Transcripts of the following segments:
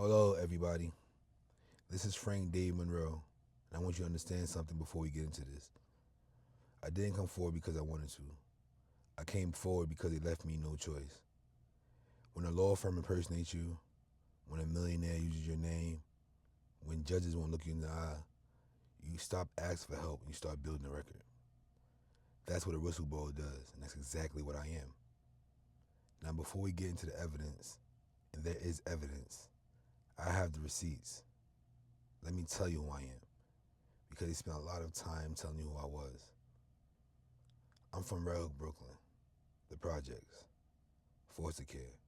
Hello, everybody. This is Frank Dave Monroe, and I want you to understand something before we get into this. I didn't come forward because I wanted to. I came forward because it left me no choice. When a law firm impersonates you, when a millionaire uses your name, when judges won't look you in the eye, you stop asking for help and you start building a record. That's what a whistleblower does, and that's exactly what I am. Now, before we get into the evidence, and there is evidence, I have the receipts. Let me tell you who I am, because they spent a lot of time telling you who I was. I'm from Red Hook, Brooklyn, the projects, foster care,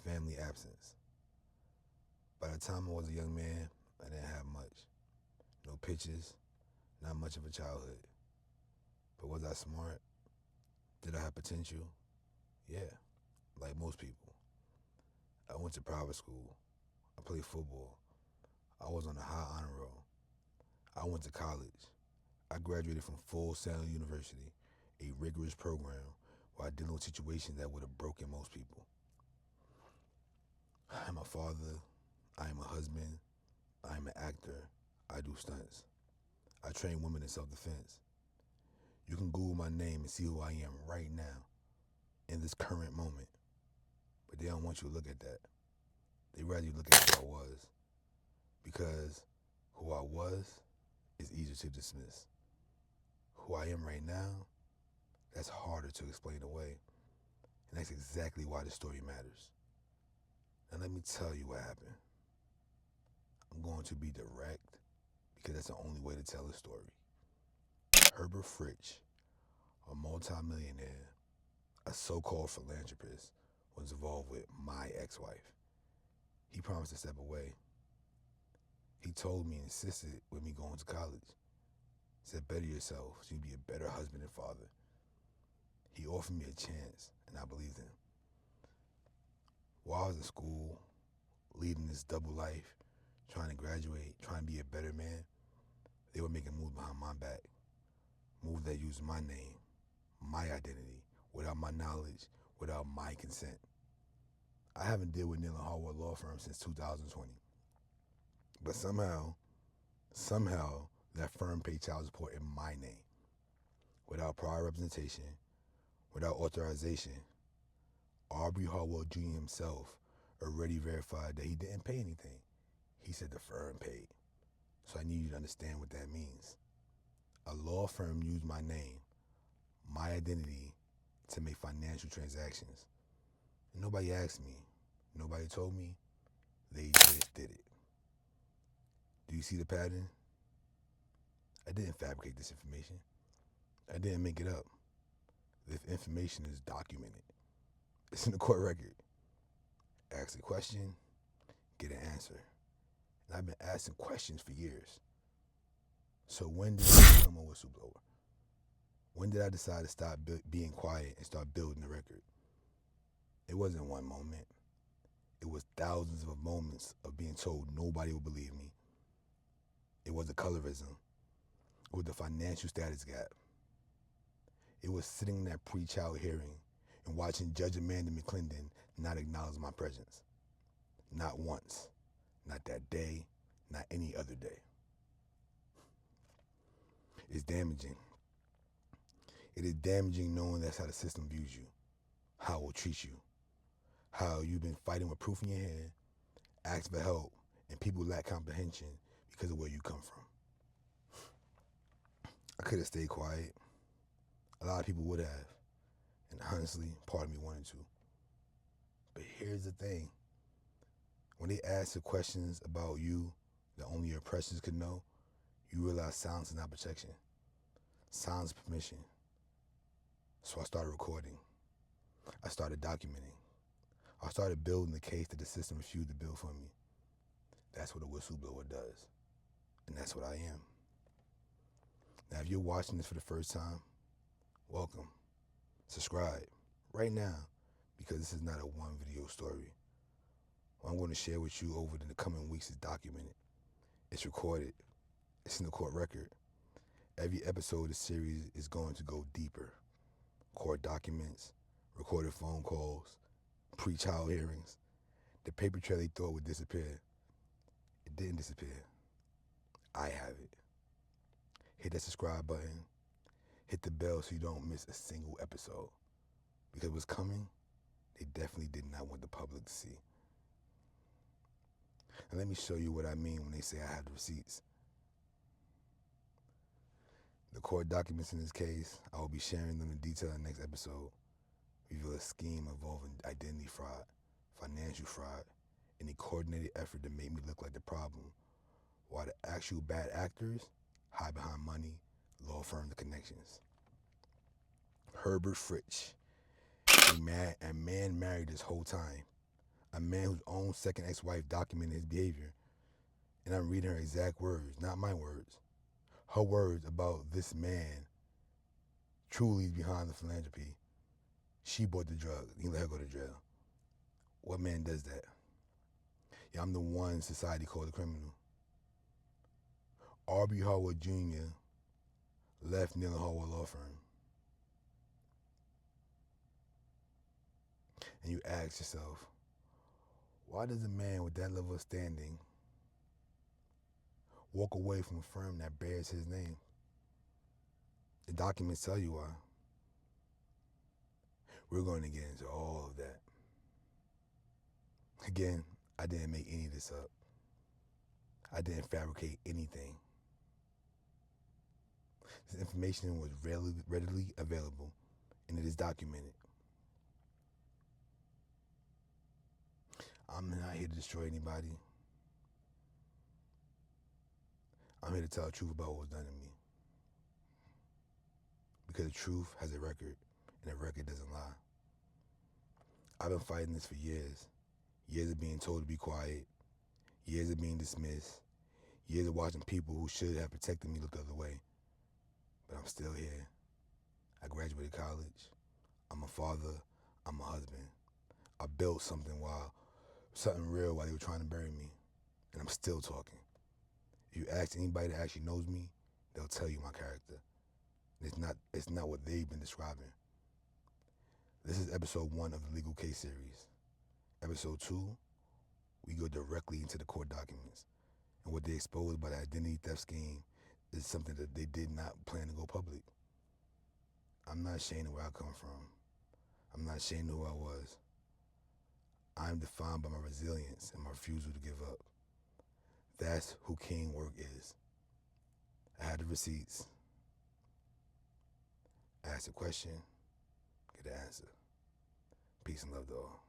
family absence. By the time I was a young man, I didn't have much. No pictures, not much of a childhood. But was I smart? Did I have potential? Yeah, like most people. I went to private school. I played football. I was on a high honor roll. I went to college. I graduated from Full Sail University, a rigorous program where I dealt with situations that would have broken most people. I'm a father. I am a husband. I am an actor. I do stunts. I train women in self-defense. You can Google my name and see who I am right now, in this current moment. But they don't want you to look at that. They rather you look at who I was. Because who I was is easier to dismiss. Who I am right now, that's harder to explain away. And that's exactly why the story matters. Now let me tell you what happened. I'm going to be direct because that's the only way to tell a story. Herbert Fritch, a multimillionaire, a so-called philanthropist, was involved with my ex-wife. He promised to step away. He told me and insisted with me going to college. He said, better yourself so you'd be a better husband and father. He offered me a chance, and I believed him. While I was in school, leading this double life, trying to graduate, trying to be a better man, they were making moves behind my back. Moves that used my name, my identity, without my knowledge, without my consent. I haven't dealt with Neal Harwell Law Firm since 2020. But somehow, that firm paid child support in my name. Without prior representation, without authorization. Aubrey Harwell Jr. himself already verified that he didn't pay anything. He said the firm paid. So I need you to understand what that means. A law firm used my name, my identity, to make financial transactions. And nobody asked me. Nobody told me. They just did it. Do you see the pattern? I didn't fabricate this information. I didn't make it up. This information is documented. It's in the court record. Ask a question, get an answer. And I've been asking questions for years. So when did I become a whistleblower? When did I decide to stop being quiet and start building a record? It wasn't one moment. It was thousands of moments of being told nobody would believe me. It was the colorism. It was the financial status gap. It was sitting in that pre-trial hearing and watching Judge Amanda McClendon not acknowledge my presence. Not once. Not that day. Not any other day. It's damaging. It is damaging knowing that's how the system views you, how it will treat you, how you've been fighting with proof in your hand, ask for help, and people lack comprehension because of where you come from. I could have stayed quiet. A lot of people would have. And honestly, part of me wanted to. But here's the thing. When they ask the questions about you that only your oppressors could know, you realize silence is not protection. Silence is permission. So I started recording. I started documenting. I started building the case that the system refused to build for me. That's what a whistleblower does. And that's what I am. Now, if you're watching this for the first time, welcome. Subscribe right now, because this is not a one video story. What I'm going to share with you over the coming weeks is documented. It's recorded. It's in the court record. Every episode of the series is going to go deeper. Court documents, recorded phone calls, pre-trial hearings. The paper trail they thought would disappear didn't disappear. I have it. Hit that subscribe button. Hit the bell so you don't miss a single episode. Because what's coming, they definitely did not want the public to see. And let me show you what I mean when they say I have the receipts. The court documents in this case, I will be sharing them in detail in the next episode. Reveal a scheme involving identity fraud, financial fraud, and a coordinated effort to make me look like the problem, while the actual bad actors hide behind money, law firms, and connections. Herbert Fritch, a man married this whole time, a man whose own second ex-wife documented his behavior, and I'm reading her exact words, not my words. Her words about this man truly behind the philanthropy. She bought the drug. He let her go to jail. What man does that? Yeah, I'm the one society called a criminal. Aubrey Harwell Jr. left Neal Harwell law firm. And you ask yourself, why does a man with that level of standing walk away from a firm that bears his name? The documents tell you why. We're going to get into all of that. Again, I didn't make any of this up. I didn't fabricate anything. This information was readily available, and it is documented. I'm not here to destroy anybody. I'm here to tell the truth about what was done to me. Because the truth has a record, and the record doesn't lie. I've been fighting this for years. Years of being told to be quiet. Years of being dismissed. Years of watching people who should have protected me look the other way. But I'm still here. I graduated college. I'm a father. I'm a husband. I built something real while they were trying to bury me. And I'm still talking. If you ask anybody that actually knows me, they'll tell you my character. It's not what they've been describing. This is episode 1 of the legal case series. Episode 2, we go directly into the court documents. And what they exposed by the identity theft scheme is something that they did not plan to go public. I'm not ashamed of where I come from. I'm not ashamed of who I was. I'm defined by my resilience and my refusal to give up. That's who Khing Wurk is. I had the receipts. Ask a question, get an answer. Peace and love to all.